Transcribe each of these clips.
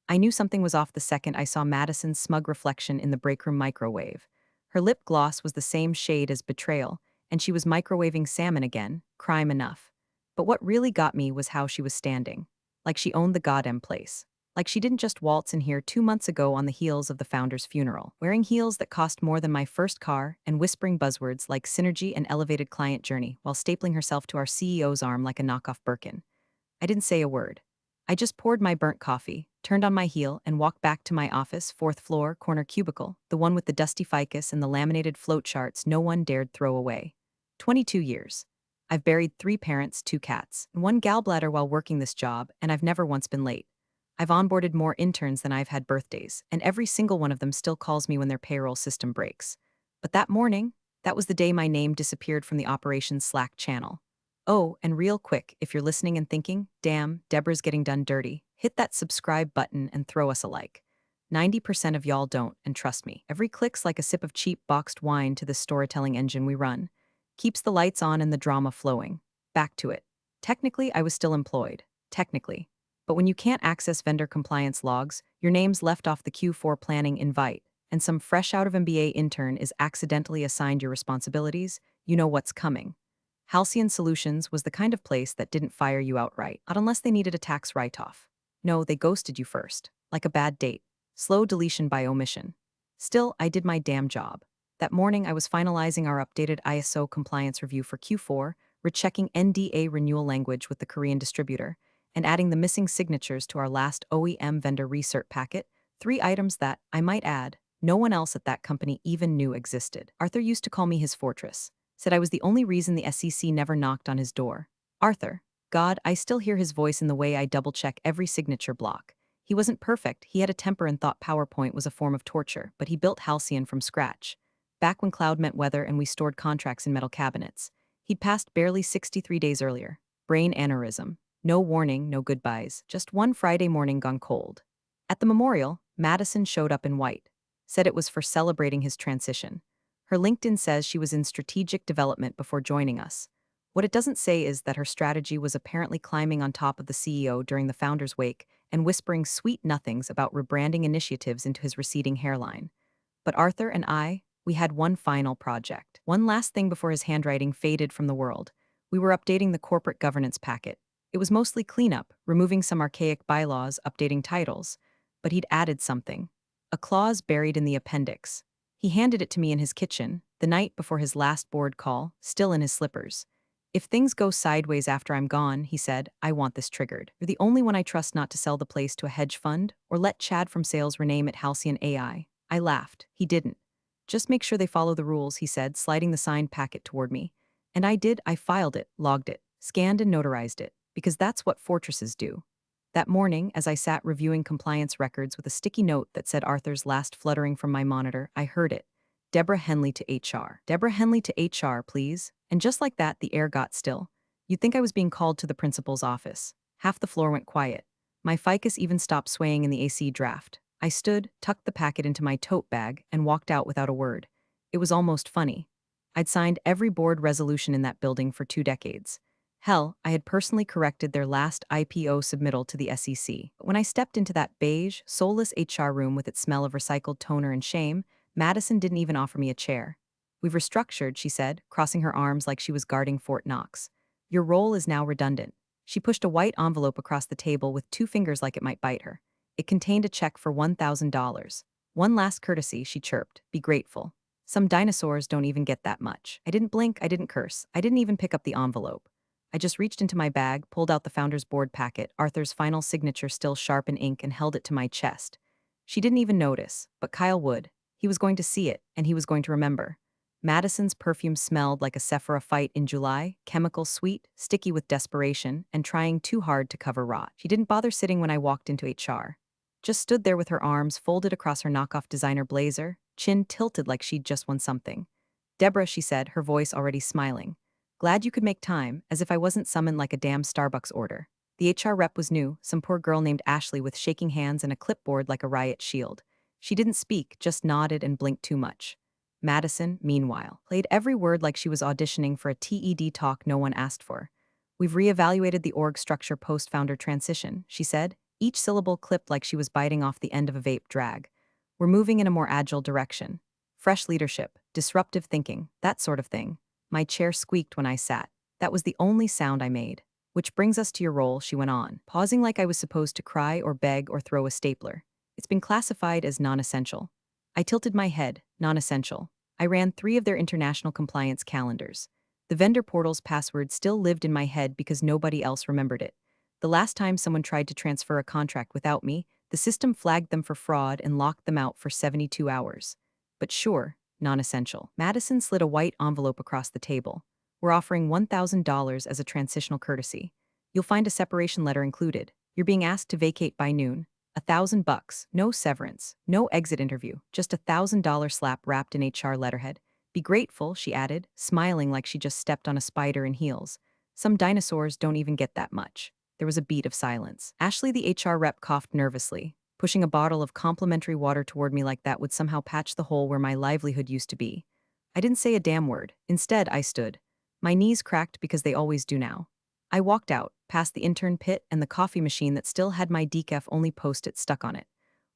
I knew something was off the second I saw Madison's smug reflection in the break room microwave. Her lip gloss was the same shade as betrayal, and she was microwaving salmon again, crime enough. But what really got me was how she was standing. Like she owned the goddamn place. Like she didn't just waltz in here 2 months ago on the heels of the founder's funeral, wearing heels that cost more than my first car and whispering buzzwords like synergy and elevated client journey while stapling herself to our CEO's arm like a knockoff Birkin. I didn't say a word. I just poured my burnt coffee, turned on my heel, and walked back to my office, fourth floor, corner cubicle, the one with the dusty ficus and the laminated float charts no one dared throw away. 22 years. I've buried 3 parents, 2 cats, and 1 gallbladder while working this job, and I've never once been late. I've onboarded more interns than I've had birthdays, and every single one of them still calls me when their payroll system breaks. But that morning, that was the day my name disappeared from the operations Slack channel. Oh, and real quick, if you're listening and thinking, damn, Deborah's getting done dirty, hit that subscribe button and throw us a like. 90% of y'all don't, and trust me, every click's like a sip of cheap boxed wine to the storytelling engine we run. Keeps the lights on and the drama flowing. Back to it. Technically, I was still employed. Technically. But when you can't access vendor compliance logs, your name's left off the Q4 planning invite, and some fresh out of MBA intern is accidentally assigned your responsibilities, you know what's coming. Halcyon Solutions was the kind of place that didn't fire you outright, not unless they needed a tax write-off. No, they ghosted you first, like a bad date. Slow deletion by omission. Still, I did my damn job. That morning, I was finalizing our updated ISO compliance review for Q4, rechecking NDA renewal language with the Korean distributor, and adding the missing signatures to our last OEM vendor recert packet, 3 items that, I might add, no one else at that company even knew existed. Arthur used to call me his fortress. Said I was the only reason the SEC never knocked on his door. Arthur. God, I still hear his voice in the way I double-check every signature block. He wasn't perfect, he had a temper and thought PowerPoint was a form of torture, but he built Halcyon from scratch. Back when cloud meant weather and we stored contracts in metal cabinets. He'd passed barely 63 days earlier. Brain aneurysm. No warning, no goodbyes, just one Friday morning gone cold. At the memorial, Madison showed up in white. Said it was for celebrating his transition. Her LinkedIn says she was in strategic development before joining us. What it doesn't say is that her strategy was apparently climbing on top of the CEO during the founder's wake and whispering sweet nothings about rebranding initiatives into his receding hairline. But Arthur and I, we had one final project. One last thing before his handwriting faded from the world. We were updating the corporate governance packet. It was mostly cleanup, removing some archaic bylaws, updating titles. But he'd added something. A clause buried in the appendix. He handed it to me in his kitchen, the night before his last board call, still in his slippers. If things go sideways after I'm gone, he said, I want this triggered. You're the only one I trust not to sell the place to a hedge fund or let Chad from sales rename it Halcyon AI. I laughed. He didn't. Just make sure they follow the rules, he said, sliding the signed packet toward me. And I did. I filed it, logged it, scanned and notarized it, because that's what fortresses do. That morning, as I sat reviewing compliance records with a sticky note that said Arthur's last fluttering from my monitor, I heard it. Deborah Henley to HR. Deborah Henley to HR, please. And just like that, the air got still. You'd think I was being called to the principal's office. Half the floor went quiet. My ficus even stopped swaying in the AC draft. I stood, tucked the packet into my tote bag, and walked out without a word. It was almost funny. I'd signed every board resolution in that building for 2 decades. Hell, I had personally corrected their last IPO submittal to the SEC. But when I stepped into that beige, soulless HR room with its smell of recycled toner and shame, Madison didn't even offer me a chair. We've restructured, she said, crossing her arms like she was guarding Fort Knox. Your role is now redundant. She pushed a white envelope across the table with 2 fingers like it might bite her. It contained a check for $1,000. One last courtesy, she chirped. Be grateful. Some dinosaurs don't even get that much. I didn't blink, I didn't curse. I didn't even pick up the envelope. I just reached into my bag, pulled out the founder's board packet, Arthur's final signature still sharp in ink, and held it to my chest. She didn't even notice, but Kyle would. He was going to see it, and he was going to remember. Madison's perfume smelled like a Sephora fight in July, chemical sweet, sticky with desperation, and trying too hard to cover rot. She didn't bother sitting when I walked into HR. Just stood there with her arms folded across her knockoff designer blazer, chin tilted like she'd just won something. Deborah, she said, her voice already smiling. Glad you could make time, as if I wasn't summoned like a damn Starbucks order. The HR rep was new, some poor girl named Ashley with shaking hands and a clipboard like a riot shield. She didn't speak, just nodded and blinked too much. Madison, meanwhile, played every word like she was auditioning for a TED talk no one asked for. We've reevaluated the org structure post-founder transition, she said, each syllable clipped like she was biting off the end of a vape drag. We're moving in a more agile direction. Fresh leadership, disruptive thinking, that sort of thing. My chair squeaked when I sat. That was the only sound I made. Which brings us to your role, she went on, pausing like I was supposed to cry or beg or throw a stapler. It's been classified as non-essential. I tilted my head, non-essential. I ran 3 of their international compliance calendars. The vendor portal's password still lived in my head because nobody else remembered it. The last time someone tried to transfer a contract without me, the system flagged them for fraud and locked them out for 72 hours. But sure, non-essential. Madison slid a white envelope across the table. We're offering $1,000 as a transitional courtesy. You'll find a separation letter included. You're being asked to vacate by noon. $1,000, no severance, no exit interview, just $1,000 slap wrapped in HR letterhead. Be grateful, she added, smiling like she just stepped on a spider in heels. Some dinosaurs don't even get that much. There was a beat of silence. Ashley, the HR rep, coughed nervously. Pushing a bottle of complimentary water toward me like that would somehow patch the hole where my livelihood used to be. I didn't say a damn word. Instead, I stood. My knees cracked because they always do now. I walked out, past the intern pit and the coffee machine that still had my decaf-only post-it stuck on it.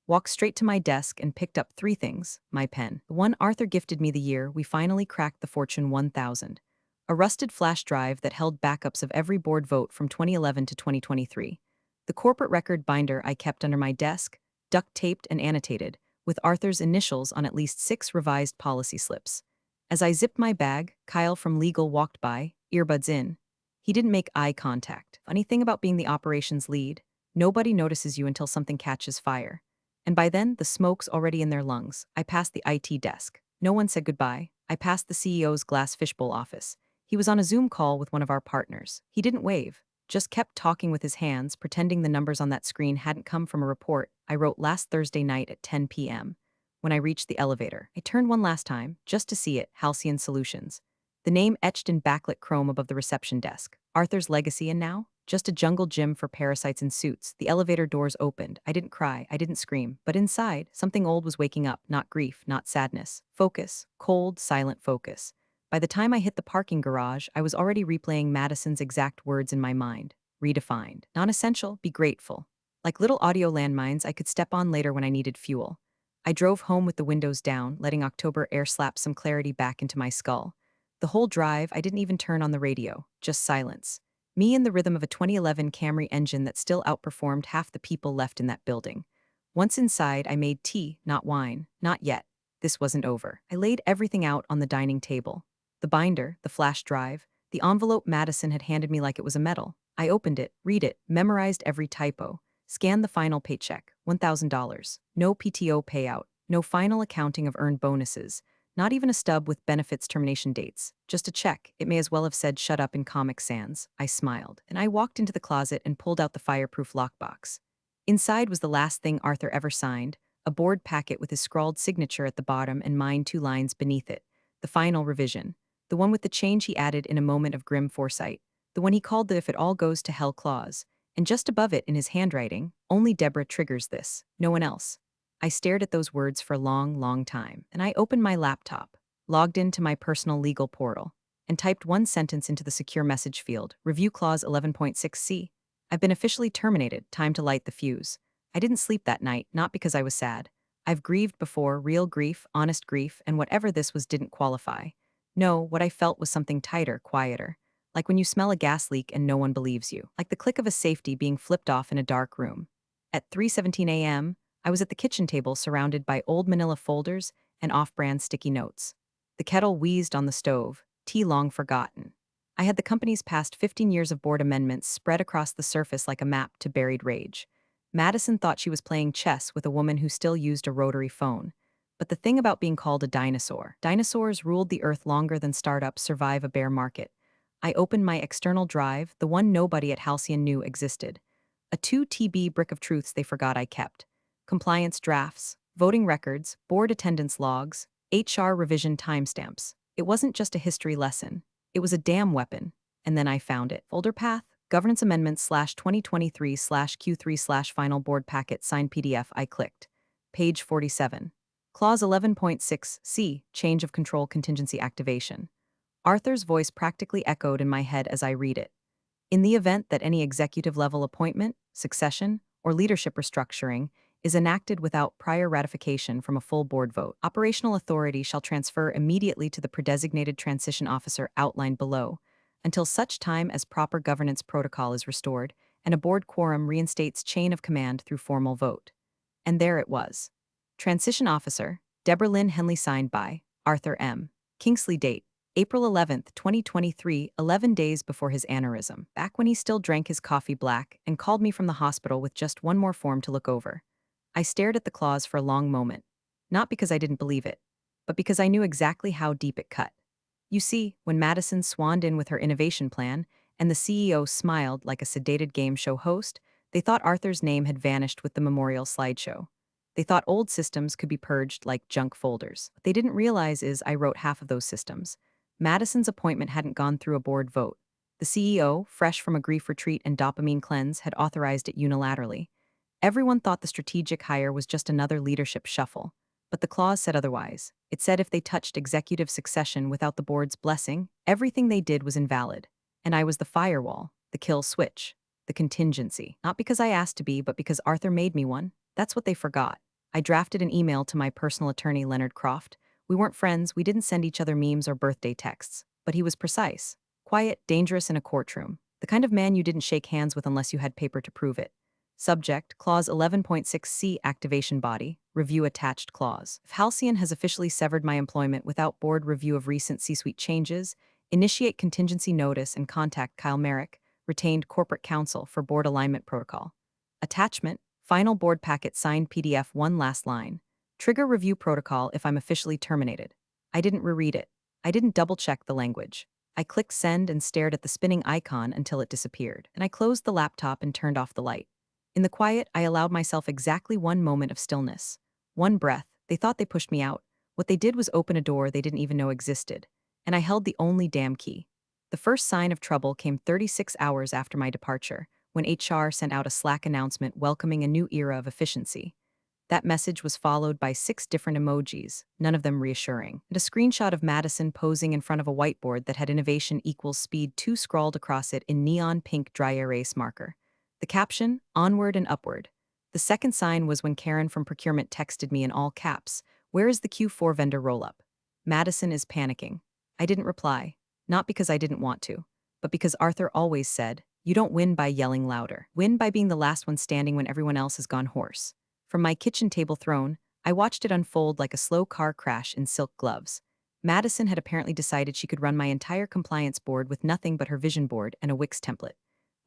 Walked straight to my desk and picked up 3 things. My pen. The one Arthur gifted me the year we finally cracked the Fortune 1000. A rusted flash drive that held backups of every board vote from 2011 to 2023. The corporate record binder I kept under my desk, duct-taped and annotated, with Arthur's initials on at least 6 revised policy slips. As I zipped my bag, Kyle from legal walked by, earbuds in. He didn't make eye contact. Funny thing about being the operations lead, nobody notices you until something catches fire. And by then, the smoke's already in their lungs. I passed the IT desk. No one said goodbye. I passed the CEO's glass fishbowl office. He was on a Zoom call with one of our partners. He didn't wave, just kept talking with his hands, pretending the numbers on that screen hadn't come from a report I wrote last Thursday night at 10 p.m. When I reached the elevator, I turned one last time, just to see it, Halcyon Solutions. The name etched in backlit chrome above the reception desk. Arthur's legacy, and now? Just a jungle gym for parasites in suits. The elevator doors opened. I didn't cry, I didn't scream. But inside, something old was waking up, not grief, not sadness. Focus. Cold, silent focus. By the time I hit the parking garage, I was already replaying Madison's exact words in my mind. Redefined. Non-essential, be grateful. Like little audio landmines I could step on later when I needed fuel. I drove home with the windows down, letting October air slap some clarity back into my skull. The whole drive, I didn't even turn on the radio, just silence. Me and the rhythm of a 2011 Camry engine that still outperformed half the people left in that building. Once inside, I made tea, not wine. Not yet. This wasn't over. I laid everything out on the dining table. The binder, the flash drive, the envelope Madison had handed me like it was a medal. I opened it, read it, memorized every typo, scanned the final paycheck, $1,000. No PTO payout, no final accounting of earned bonuses. Not even a stub with benefits termination dates. Just a check. It may as well have said shut up in Comic Sans. I smiled, and I walked into the closet and pulled out the fireproof lockbox. Inside was the last thing Arthur ever signed, a board packet with his scrawled signature at the bottom and mine 2 lines beneath it. The final revision. The one with the change he added in a moment of grim foresight. The one he called the if it all goes to hell clause. And just above it in his handwriting, only Deborah triggers this, no one else. I stared at those words for a long, long time, and I opened my laptop, logged into my personal legal portal, and typed one sentence into the secure message field, Review Clause 11.6c. I've been officially terminated, time to light the fuse. I didn't sleep that night, not because I was sad. I've grieved before, real grief, honest grief, and whatever this was didn't qualify. No, what I felt was something tighter, quieter. Like when you smell a gas leak and no one believes you. Like the click of a safety being flipped off in a dark room. At 3:17 a.m., I was at the kitchen table surrounded by old manila folders and off-brand sticky notes. The kettle wheezed on the stove, tea long forgotten. I had the company's past 15 years of board amendments spread across the surface like a map to buried rage. Madison thought she was playing chess with a woman who still used a rotary phone. But the thing about being called a dinosaur, dinosaurs ruled the earth longer than startups survive a bear market. I opened my external drive, the one nobody at Halcyon knew existed. A 2 TB brick of truths they forgot I kept. Compliance drafts, voting records, board attendance logs, HR revision timestamps. It wasn't just a history lesson. It was a damn weapon. And then I found it. Folder path, governance amendments /2023/Q3/final board packet signed PDF. I clicked. Page 47. Clause 11.6c, change of control contingency activation. Arthur's voice practically echoed in my head as I read it. In the event that any executive level appointment, succession, or leadership restructuring, is enacted without prior ratification from a full board vote. Operational authority shall transfer immediately to the predesignated transition officer outlined below, until such time as proper governance protocol is restored and a board quorum reinstates chain of command through formal vote. And there it was. Transition Officer, Deborah Lynn Henley, signed by Arthur M. Kingsley. Date, April 11th, 2023, 11 days before his aneurysm, back when he still drank his coffee black and called me from the hospital with just one more form to look over. I stared at the clause for a long moment, not because I didn't believe it, but because I knew exactly how deep it cut. You see, when Madison swanned in with her innovation plan, and the CEO smiled like a sedated game show host, they thought Arthur's name had vanished with the memorial slideshow. They thought old systems could be purged like junk folders. What they didn't realize is I wrote half of those systems. Madison's appointment hadn't gone through a board vote. The CEO, fresh from a grief retreat and dopamine cleanse, had authorized it unilaterally. Everyone thought the strategic hire was just another leadership shuffle. But the clause said otherwise. It said if they touched executive succession without the board's blessing, everything they did was invalid. And I was the firewall, the kill switch, the contingency. Not because I asked to be, but because Arthur made me one. That's what they forgot. I drafted an email to my personal attorney, Leonard Croft. We weren't friends, we didn't send each other memes or birthday texts. But he was precise. Quiet, dangerous in a courtroom. The kind of man you didn't shake hands with unless you had paper to prove it. Subject, Clause 11.6c, Activation Body, Review Attached Clause. If Halcyon has officially severed my employment without board review of recent C-suite changes, initiate contingency notice and contact Kyle Merrick, retained corporate counsel, for board alignment protocol. Attachment, final board packet signed PDF, one last line. Trigger review protocol if I'm officially terminated. I didn't reread it. I didn't double-check the language. I clicked send and stared at the spinning icon until it disappeared, and I closed the laptop and turned off the light. In the quiet, I allowed myself exactly one moment of stillness. One breath. They thought they pushed me out. What they did was open a door they didn't even know existed. And I held the only damn key. The first sign of trouble came 36 hours after my departure, when HR sent out a Slack announcement welcoming a new era of efficiency. That message was followed by 6 different emojis, none of them reassuring, and a screenshot of Madison posing in front of a whiteboard that had innovation equals speed 2 scrawled across it in neon pink dry erase marker. The caption, onward and upward. The second sign was when Karen from procurement texted me in all caps, "Where is the Q4 vendor roll-up? Madison is panicking." I didn't reply, not because I didn't want to, but because Arthur always said, "You don't win by yelling louder. Win by being the last one standing when everyone else has gone hoarse." From my kitchen table throne, I watched it unfold like a slow car crash in silk gloves. Madison had apparently decided she could run my entire compliance board with nothing but her vision board and a Wix template.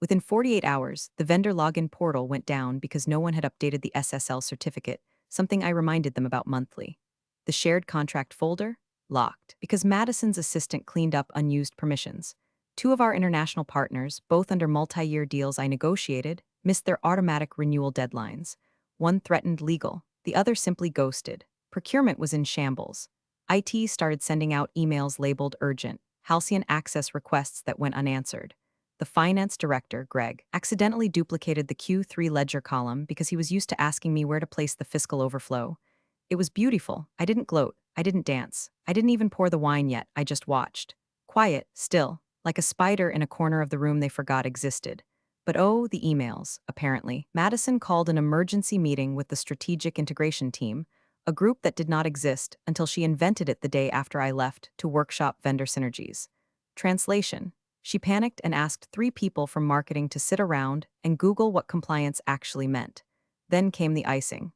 Within 48 hours, the vendor login portal went down because no one had updated the SSL certificate, something I reminded them about monthly. The shared contract folder? Locked, because Madison's assistant cleaned up unused permissions. 2 of our international partners, both under multi-year deals I negotiated, missed their automatic renewal deadlines. One threatened legal, the other simply ghosted. Procurement was in shambles. IT started sending out emails labeled urgent, Halcyon access requests that went unanswered. The finance director, Greg, accidentally duplicated the Q3 ledger column because he was used to asking me where to place the fiscal overflow. It was beautiful. I didn't gloat. I didn't dance. I didn't even pour the wine yet. I just watched. Quiet, still, like a spider in a corner of the room they forgot existed. But oh, the emails, apparently. Madison called an emergency meeting with the strategic integration team, a group that did not exist until she invented it the day after I left to workshop vendor synergies. Translation. She panicked and asked 3 people from marketing to sit around and Google what compliance actually meant. Then came the icing.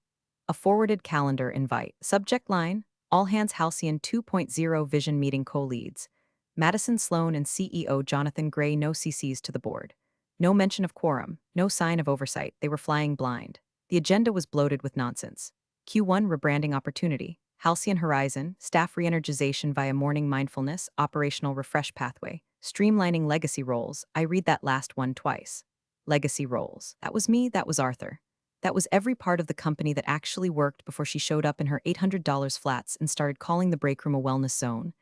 A forwarded calendar invite. Subject line, All Hands Halcyon 2.0 Vision Meeting Co-Leads. Madison Sloan and CEO Jonathan Gray, no CCs to the board. No mention of quorum, no sign of oversight. They were flying blind. The agenda was bloated with nonsense. Q1 rebranding opportunity. Halcyon Horizon, staff re-energization via morning mindfulness, operational refresh pathway. Streamlining legacy roles. I read that last one twice. Legacy roles. That was me, that was Arthur. That was every part of the company that actually worked before she showed up in her $800 flats and started calling the break room a wellness zone.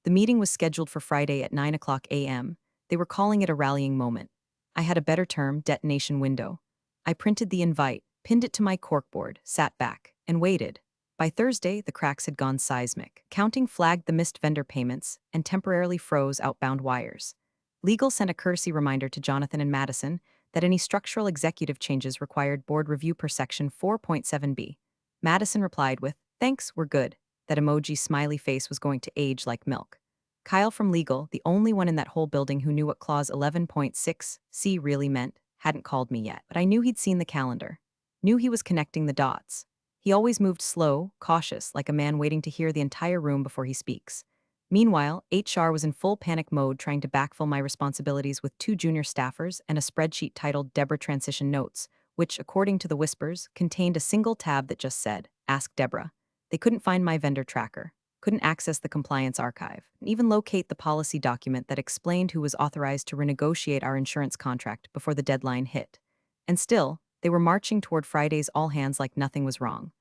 The meeting was scheduled for Friday at 9 a.m. They were calling it a rallying moment. I had a better term, detonation window. I printed the invite, pinned it to my corkboard, sat back, and waited. By Thursday, the cracks had gone seismic. Counting flagged the missed vendor payments and temporarily froze outbound wires. Legal sent a courtesy reminder to Jonathan and Madison that any structural executive changes required board review per section 4.7b. Madison replied with, "Thanks, we're good." That emoji smiley face was going to age like milk. Kyle from legal, the only one in that whole building who knew what clause 11.6c really meant, hadn't called me yet, but I knew he'd seen the calendar. Knew he was connecting the dots. He always moved slow, cautious, like a man waiting to hear the entire room before he speaks. Meanwhile, HR was in full panic mode trying to backfill my responsibilities with 2 junior staffers and a spreadsheet titled Deborah Transition Notes, which, according to the whispers, contained a single tab that just said, "Ask Deborah." They couldn't find my vendor tracker, couldn't access the compliance archive, and even locate the policy document that explained who was authorized to renegotiate our insurance contract before the deadline hit. And still, they were marching toward Friday's all hands like nothing was wrong.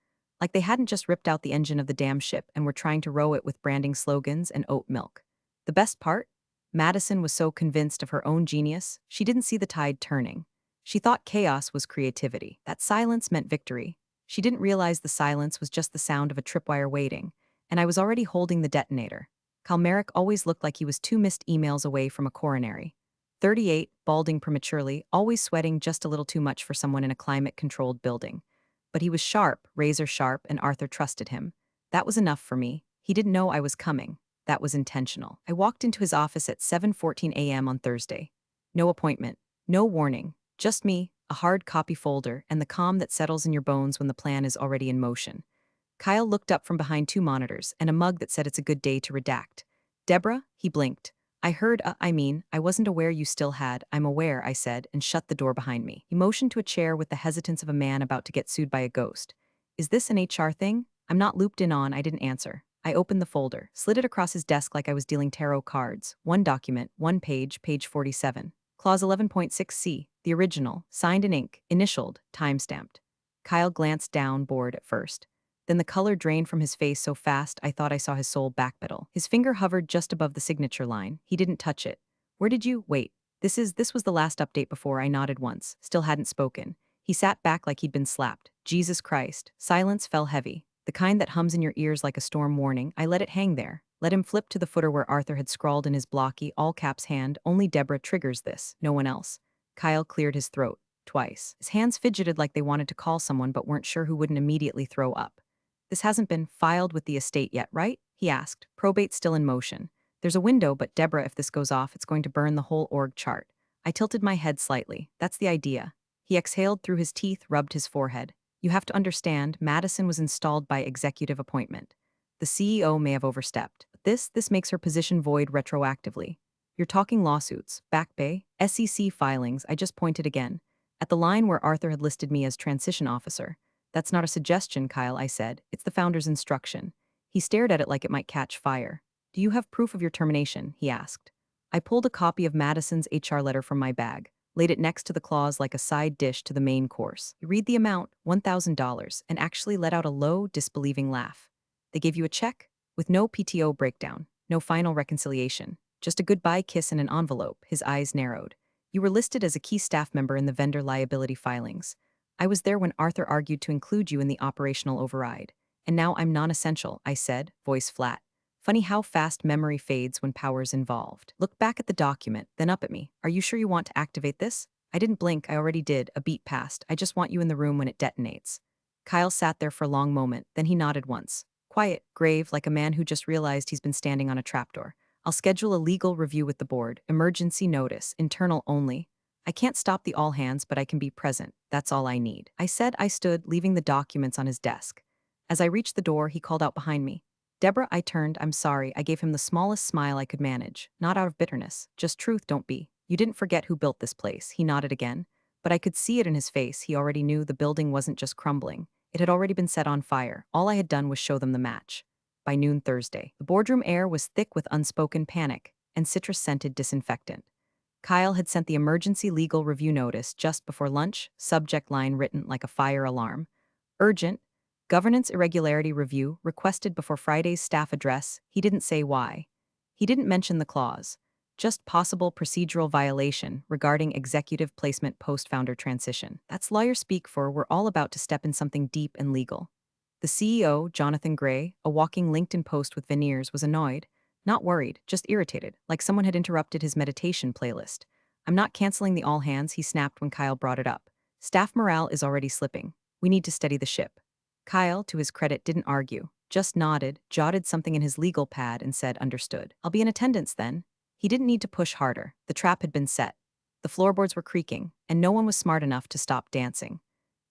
Like they hadn't just ripped out the engine of the damn ship and were trying to row it with branding slogans and oat milk. The best part? Madison was so convinced of her own genius, she didn't see the tide turning. She thought chaos was creativity, that silence meant victory. She didn't realize the silence was just the sound of a tripwire waiting, and I was already holding the detonator. Kalmeric always looked like he was 2 missed emails away from a coronary. 38, balding prematurely, always sweating just a little too much for someone in a climate-controlled building. But he was sharp, razor sharp, and Arthur trusted him. That was enough for me. He didn't know I was coming. That was intentional. I walked into his office at 7:14 a.m. on Thursday. No appointment, no warning, just me, a hard copy folder, and the calm that settles in your bones when the plan is already in motion. Kyle looked up from behind 2 monitors and a mug that said it's a good day to redact. "Deborah?" He blinked. "I heard, I wasn't aware you still had." "I'm aware," I said, and shut the door behind me. He motioned to a chair with the hesitance of a man about to get sued by a ghost. "Is this an HR thing?" "I'm not looped in on." I didn't answer. I opened the folder, slid it across his desk like I was dealing tarot cards. One document, one page, page 47. Clause 11.6c, the original, signed in ink, initialed, time-stamped. Kyle glanced down, bored at first. Then the color drained from his face so fast I thought I saw his soul backpedal. His finger hovered just above the signature line. He didn't touch it. "Where did you— Wait. This was the last update before." I nodded once, still hadn't spoken. He sat back like he'd been slapped. Jesus Christ. Silence fell heavy. The kind that hums in your ears like a storm warning. I let it hang there. Let him flip to the footer where Arthur had scrawled in his blocky, all-caps hand, "Only Deborah triggers this, no one else." Kyle cleared his throat. Twice. His hands fidgeted like they wanted to call someone but weren't sure who wouldn't immediately throw up. "This hasn't been filed with the estate yet, right?" he asked. "Probate still in motion. There's a window, but Deborah, if this goes off, it's going to burn the whole org chart." I tilted my head slightly. "That's the idea." He exhaled through his teeth, rubbed his forehead. "You have to understand, Madison was installed by executive appointment. The CEO may have overstepped, but this makes her position void retroactively. You're talking lawsuits, back pay, SEC filings." I just pointed again, at the line where Arthur had listed me as transition officer. "That's not a suggestion, Kyle," I said. "It's the founder's instruction." He stared at it like it might catch fire. "Do you have proof of your termination?" he asked. I pulled a copy of Madison's HR letter from my bag, laid it next to the clause like a side dish to the main course. You read the amount, $1,000, and actually let out a low, disbelieving laugh. "They gave you a check? With no PTO breakdown, no final reconciliation, just a goodbye kiss in an envelope." His eyes narrowed. "You were listed as a key staff member in the vendor liability filings. I was there when Arthur argued to include you in the operational override. And now I'm non-essential," I said, voice flat. Funny how fast memory fades when power's involved. Look back at the document, then up at me. "Are you sure you want to activate this?" I didn't blink. I already did. A beat passed. "I just want you in the room when it detonates." Kyle sat there for a long moment, then he nodded once. Quiet, grave, like a man who just realized he's been standing on a trapdoor. "I'll schedule a legal review with the board. Emergency notice, internal only. I can't stop the all hands, but I can be present. That's all I need." I said. I stood, leaving the documents on his desk. As I reached the door, he called out behind me. "Deborah." I turned. "I'm sorry." I gave him the smallest smile I could manage. Not out of bitterness. Just truth, don't be. "You didn't forget who built this place." He nodded again. But I could see it in his face. He already knew the building wasn't just crumbling. It had already been set on fire. All I had done was show them the match. By noon Thursday, the boardroom air was thick with unspoken panic and citrus-scented disinfectant. Kyle had sent the emergency legal review notice just before lunch, subject line written like a fire alarm. "Urgent. Governance irregularity review requested before Friday's staff address." He didn't say why. He didn't mention the clause. Just possible procedural violation regarding executive placement post-founder transition. That's lawyer speak for we're all about to step in something deep and legal. The CEO, Jonathan Gray, a walking LinkedIn post with veneers, was annoyed. Not worried, just irritated, like someone had interrupted his meditation playlist. I'm not canceling the all hands, he snapped when Kyle brought it up. Staff morale is already slipping. We need to steady the ship. Kyle, to his credit, didn't argue, just nodded, jotted something in his legal pad, and said, understood. I'll be in attendance then. He didn't need to push harder. The trap had been set. The floorboards were creaking, and no one was smart enough to stop dancing.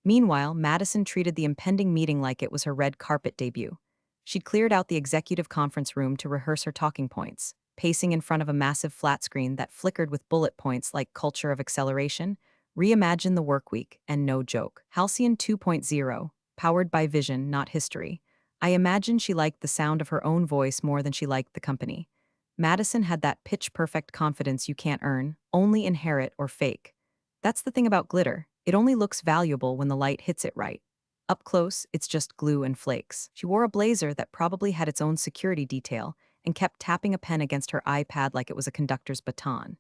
Meanwhile, Madison treated the impending meeting like it was her red carpet debut. She'd cleared out the executive conference room to rehearse her talking points, pacing in front of a massive flat screen that flickered with bullet points like culture of acceleration, reimagine the work week, and no joke. Halcyon 2.0, powered by vision, not history. I imagine she liked the sound of her own voice more than she liked the company. Madison had that pitch-perfect confidence you can't earn, only inherit or fake. That's the thing about glitter. It only looks valuable when the light hits it right. Up close, it's just glue and flakes. She wore a blazer that probably had its own security detail and kept tapping a pen against her iPad like it was a conductor's baton.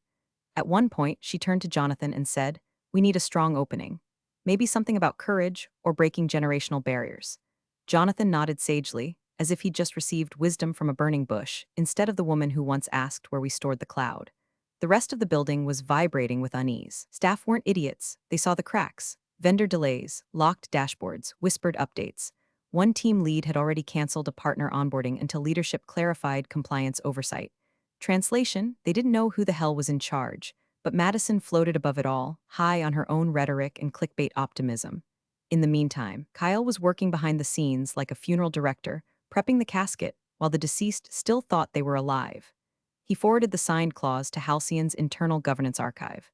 At one point, she turned to Jonathan and said, "We need a strong opening. Maybe something about courage or breaking generational barriers." Jonathan nodded sagely, as if he'd just received wisdom from a burning bush, instead of the woman who once asked where we stored the cloud. The rest of the building was vibrating with unease. Staff weren't idiots. They saw the cracks. Vendor delays, locked dashboards, whispered updates. One team lead had already canceled a partner onboarding until leadership clarified compliance oversight. Translation, they didn't know who the hell was in charge, but Madison floated above it all, high on her own rhetoric and clickbait optimism. In the meantime, Kyle was working behind the scenes like a funeral director, prepping the casket, while the deceased still thought they were alive. He forwarded the signed clause to Halcyon's internal governance archive.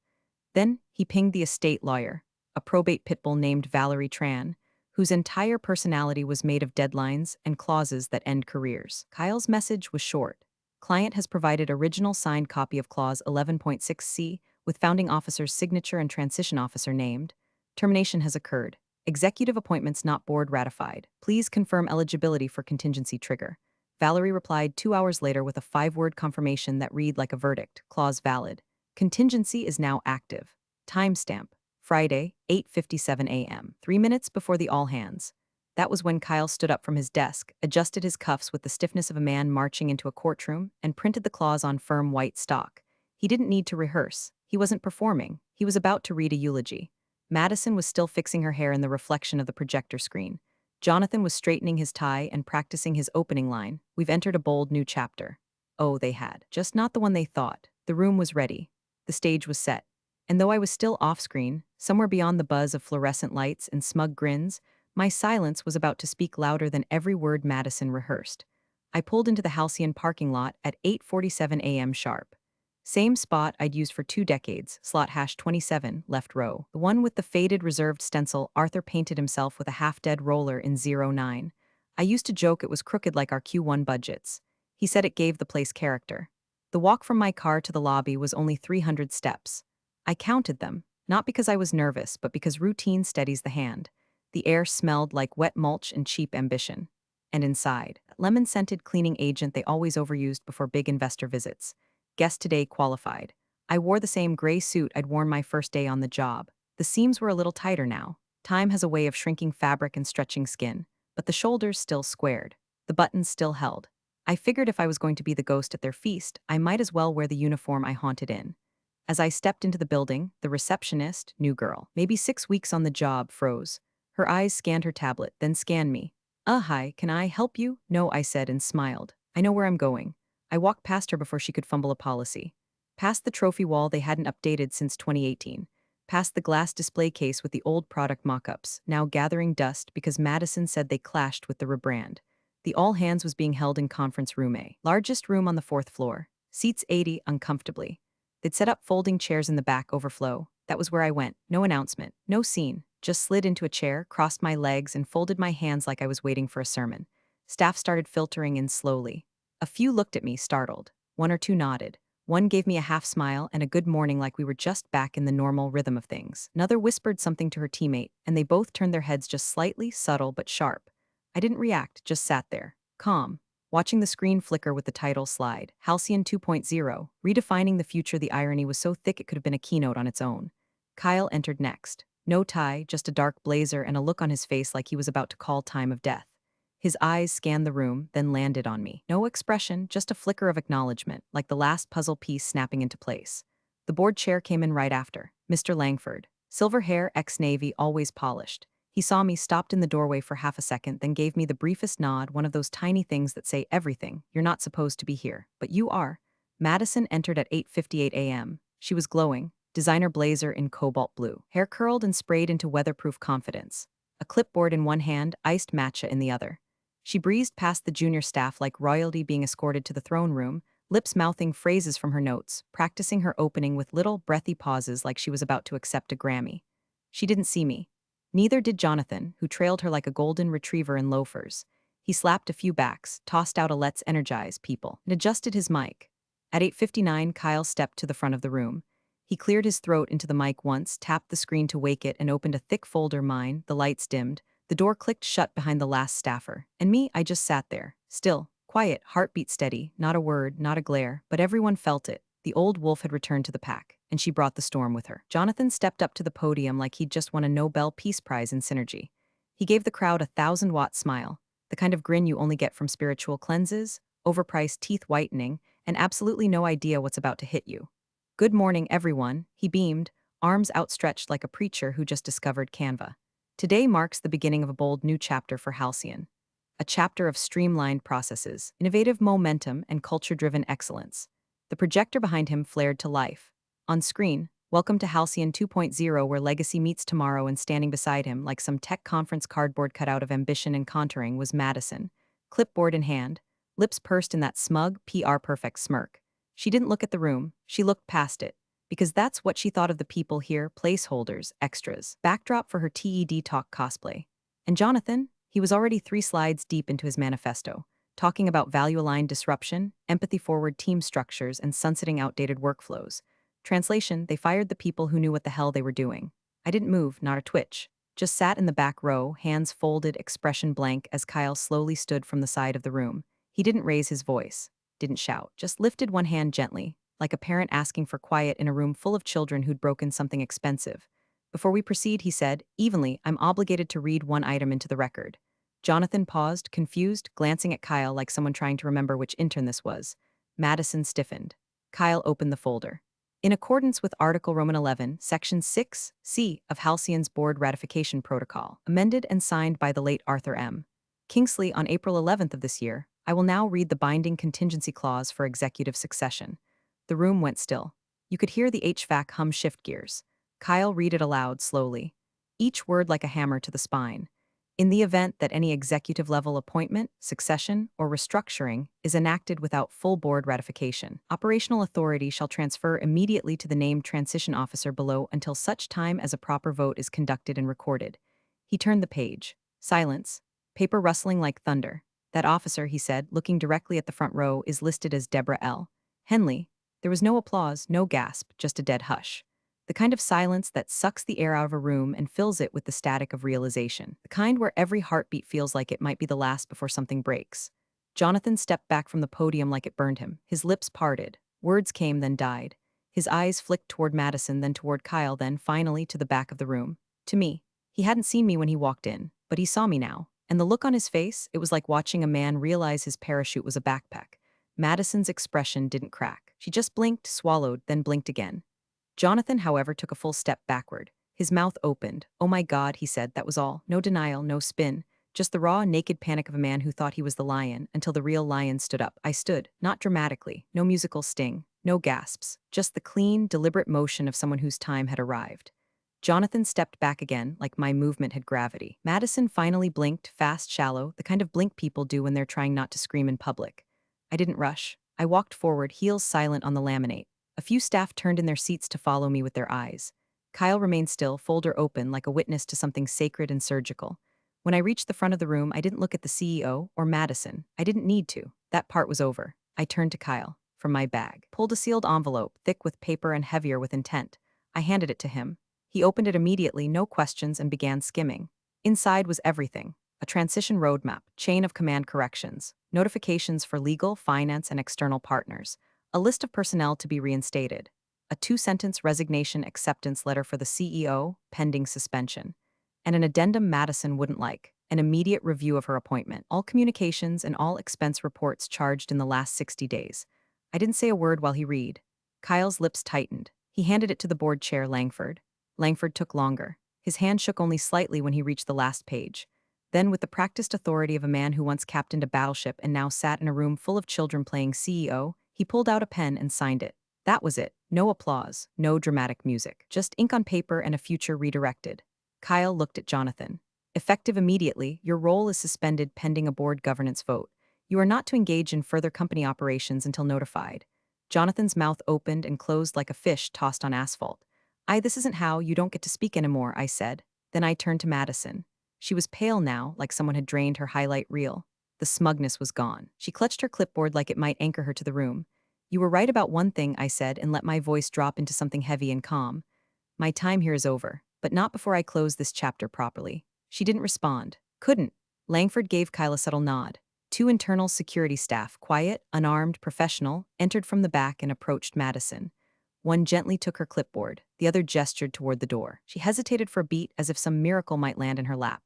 Then he pinged the estate lawyer, a probate pitbull named Valerie Tran, whose entire personality was made of deadlines and clauses that end careers. Kyle's message was short. Client has provided original signed copy of Clause 11.6c with founding officer's signature and transition officer named. Termination has occurred. Executive appointments not board ratified. Please confirm eligibility for contingency trigger. Valerie replied 2 hours later with a 5-word confirmation that read like a verdict, clause valid. Contingency is now active. Timestamp, Friday, 8:57 a.m., 3 minutes before the all hands. That was when Kyle stood up from his desk, adjusted his cuffs with the stiffness of a man marching into a courtroom, and printed the clause on firm white stock. He didn't need to rehearse. He wasn't performing. He was about to read a eulogy. Madison was still fixing her hair in the reflection of the projector screen. Jonathan was straightening his tie and practicing his opening line. We've entered a bold new chapter. Oh, they had. Just not the one they thought. The room was ready. The stage was set. And though I was still off-screen, somewhere beyond the buzz of fluorescent lights and smug grins, my silence was about to speak louder than every word Madison rehearsed. I pulled into the Halcyon parking lot at 8:47 a.m. sharp. Same spot I'd used for 2 decades, slot hash 27, left row. The one with the faded reserved stencil Arthur painted himself with a half-dead roller in 09. I used to joke it was crooked like our Q1 budgets. He said it gave the place character. The walk from my car to the lobby was only 300 steps. I counted them, not because I was nervous, but because routine steadies the hand. The air smelled like wet mulch and cheap ambition. And inside, that lemon-scented cleaning agent they always overused before big investor visits. Guest today qualified. I wore the same gray suit I'd worn my first day on the job. The seams were a little tighter now. Time has a way of shrinking fabric and stretching skin, but the shoulders still squared. The buttons still held. I figured if I was going to be the ghost at their feast, I might as well wear the uniform I haunted in. As I stepped into the building, the receptionist, new girl, maybe 6 weeks on the job, froze. Her eyes scanned her tablet, then scanned me. Hi, can I help you?" "No," I said and smiled. "I know where I'm going." I walked past her before she could fumble a policy. Past the trophy wall they hadn't updated since 2018. Past the glass display case with the old product mock-ups, now gathering dust because Madison said they clashed with the rebrand. The all-hands was being held in conference room A, largest room on the 4th floor. Seats 80 uncomfortably. They'd set up folding chairs in the back overflow. That was where I went. No announcement, no scene. Just slid into a chair, crossed my legs, and folded my hands like I was waiting for a sermon. Staff started filtering in slowly. A few looked at me, startled. 1 or 2 nodded. One gave me a half smile and a good morning like we were just back in the normal rhythm of things. Another whispered something to her teammate, and they both turned their heads just slightly, subtle but sharp. I didn't react, just sat there, calm, watching the screen flicker with the title slide. Halcyon 2.0, redefining the future. The irony was so thick it could have been a keynote on its own. Kyle entered next. No tie, just a dark blazer and a look on his face like he was about to call time of death. His eyes scanned the room, then landed on me. No expression, just a flicker of acknowledgement, like the last puzzle piece snapping into place. The board chair came in right after. Mr. Langford. Silver hair, ex-Navy, always polished. He saw me, stopped in the doorway for half a second, then gave me the briefest nod, one of those tiny things that say everything. You're not supposed to be here, but you are. Madison entered at 8:58 a.m. She was glowing, designer blazer in cobalt blue, hair curled and sprayed into weatherproof confidence. A clipboard in one hand, iced matcha in the other. She breezed past the junior staff like royalty being escorted to the throne room, lips mouthing phrases from her notes, practicing her opening with little, breathy pauses like she was about to accept a Grammy. She didn't see me. Neither did Jonathan, who trailed her like a golden retriever in loafers. He slapped a few backs, tossed out a "let's energize people," and adjusted his mic. At 8:59, Kyle stepped to the front of the room. He cleared his throat into the mic once, tapped the screen to wake it, and opened a thick folder. Mine, the lights dimmed. The door clicked shut behind the last staffer. And me, I just sat there, still, quiet, heartbeat steady, not a word, not a glare, but everyone felt it. The old wolf had returned to the pack, and she brought the storm with her. Jonathan stepped up to the podium like he'd just won a Nobel Peace Prize in synergy. He gave the crowd a 1,000-watt smile, the kind of grin you only get from spiritual cleanses, overpriced teeth whitening, and absolutely no idea what's about to hit you. Good morning, everyone, he beamed, arms outstretched like a preacher who just discovered Canva. Today marks the beginning of a bold new chapter for Halcyon. A chapter of streamlined processes, innovative momentum, and culture-driven excellence. The projector behind him flared to life. On screen, welcome to Halcyon 2.0, where legacy meets tomorrow, and standing beside him, like some tech conference cardboard cutout of ambition and contouring, was Madison, clipboard in hand, lips pursed in that smug, PR-perfect smirk. She didn't look at the room, she looked past it, because that's what she thought of the people here: placeholders, extras, backdrop for her TED Talk cosplay. And Jonathan? He was already 3 slides deep into his manifesto, talking about value-aligned disruption, empathy-forward team structures, and sunsetting outdated workflows. Translation: they fired the people who knew what the hell they were doing. I didn't move, not a twitch. Just sat in the back row, hands folded, expression blank, as Kyle slowly stood from the side of the room. He didn't raise his voice, didn't shout, just lifted one hand gently, like a parent asking for quiet in a room full of children who'd broken something expensive. Before we proceed, he said, evenly, I'm obligated to read one item into the record. Jonathan paused, confused, glancing at Kyle like someone trying to remember which intern this was. Madison stiffened. Kyle opened the folder. In accordance with Article Roman 11, Section 6C of Halcyon's Board Ratification Protocol, amended and signed by the late Arthur M. Kingsley on April 11th of this year, I will now read the binding contingency clause for executive succession. The room went still. You could hear the HVAC hum shift gears. Kyle read it aloud slowly, each word like a hammer to the spine. In the event that any executive-level appointment, succession, or restructuring is enacted without full board ratification, operational authority shall transfer immediately to the named transition officer below until such time as a proper vote is conducted and recorded. He turned the page. Silence. Paper rustling like thunder. That officer, he said, looking directly at the front row, is listed as Deborah L. Henley. There was no applause, no gasp, just a dead hush. The kind of silence that sucks the air out of a room and fills it with the static of realization. The kind where every heartbeat feels like it might be the last before something breaks. Jonathan stepped back from the podium like it burned him. His lips parted. Words came, then died. His eyes flicked toward Madison, then toward Kyle, then, finally, to the back of the room. To me. He hadn't seen me when he walked in, but he saw me now. And the look on his face, it was like watching a man realize his parachute was a backpack. Madison's expression didn't crack. She just blinked, swallowed, then blinked again. Jonathan, however, took a full step backward. His mouth opened. Oh my God, he said, that was all. No denial, no spin. Just the raw, naked panic of a man who thought he was the lion, until the real lion stood up. I stood, not dramatically, no musical sting, no gasps, just the clean, deliberate motion of someone whose time had arrived. Jonathan stepped back again, like my movement had gravity. Madison finally blinked, fast, shallow, the kind of blink people do when they're trying not to scream in public. I didn't rush. I walked forward, heels silent on the laminate. A few staff turned in their seats to follow me with their eyes. Kyle remained still, folder open, like a witness to something sacred and surgical. When I reached the front of the room, I didn't look at the CEO or Madison. I didn't need to. That part was over. I turned to Kyle. From my bag, pulled a sealed envelope, thick with paper and heavier with intent. I handed it to him. He opened it immediately, no questions, and began skimming. Inside was everything. A transition roadmap, chain of command corrections, notifications for legal, finance, and external partners, a list of personnel to be reinstated, a 2-sentence resignation acceptance letter for the CEO, pending suspension, and an addendum Madison wouldn't like, an immediate review of her appointment, all communications and all expense reports charged in the last 60 days. I didn't say a word while he read. Kyle's lips tightened. He handed it to the board chair, Langford. Langford took longer. His hand shook only slightly when he reached the last page. Then, with the practiced authority of a man who once captained a battleship and now sat in a room full of children playing CEO, he pulled out a pen and signed it. That was it. No applause, no dramatic music. Just ink on paper and a future redirected. Kyle looked at Jonathan. Effective immediately, your role is suspended pending a board governance vote. You are not to engage in further company operations until notified. Jonathan's mouth opened and closed like a fish tossed on asphalt. This isn't how, you don't get to speak anymore, I said. Then I turned to Madison. She was pale now, like someone had drained her highlight reel. The smugness was gone. She clutched her clipboard like it might anchor her to the room. You were right about one thing, I said, and let my voice drop into something heavy and calm. My time here is over, but not before I close this chapter properly. She didn't respond. Couldn't. Langford gave Kyle a subtle nod. Two internal security staff, quiet, unarmed, professional, entered from the back and approached Madison. One gently took her clipboard, the other gestured toward the door. She hesitated for a beat as if some miracle might land in her lap.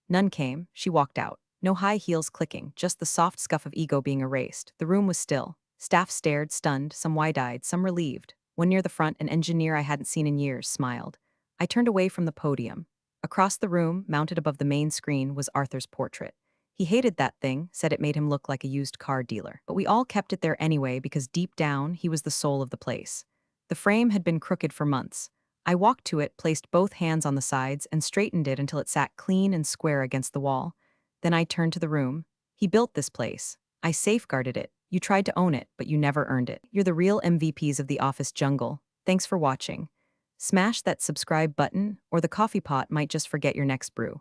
None came. She walked out. No high heels clicking, just the soft scuff of ego being erased. The room was still. Staff stared, stunned, some wide-eyed, some relieved. One near the front, an engineer I hadn't seen in years, smiled. I turned away from the podium. Across the room, mounted above the main screen, was Arthur's portrait. He hated that thing, said it made him look like a used car dealer. But we all kept it there anyway because deep down, he was the soul of the place. The frame had been crooked for months. I walked to it, placed both hands on the sides, and straightened it until it sat clean and square against the wall. Then I turned to the room. He built this place. I safeguarded it. You tried to own it, but you never earned it. You're the real MVPs of the office jungle. Thanks for watching. Smash that subscribe button, or the coffee pot might just forget your next brew.